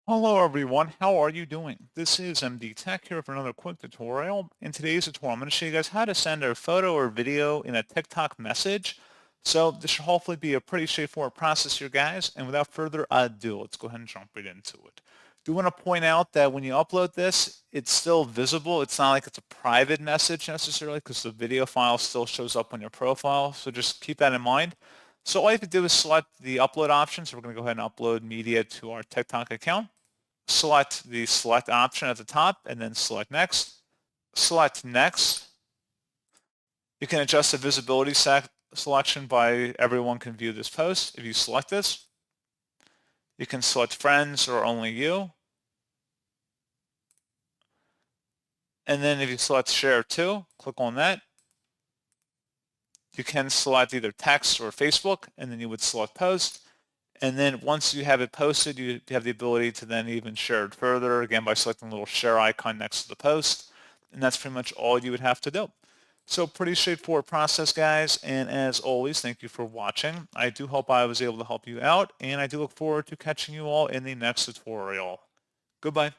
Hello everyone, how are you doing? This is MD Tech here for another quick tutorial. In today's tutorial, I'm going to show you guys how to send a photo or video in a TikTok message. So this should hopefully be a pretty straightforward process here, guys. And without further ado, let's go ahead and jump right into it. Do want to point out that when you upload this, it's still visible. It's not like it's a private message necessarily because the video file still shows up on your profile. So just keep that in mind. So all you have to do is select the upload option. So we're going to go ahead and upload media to our TikTok account. Select the select option at the top and then select next. Select next. You can adjust the visibility selection by everyone can view this post. If you select this, you can select friends or only you. And then if you select share to, click on that. You can select either text or Facebook, and then you would select post. And then once you have it posted, you have the ability to then even share it further, again, by selecting the little share icon next to the post. And that's pretty much all you would have to do. So pretty straightforward process, guys. And as always, thank you for watching. I do hope I was able to help you out, and I do look forward to catching you all in the next tutorial. Goodbye.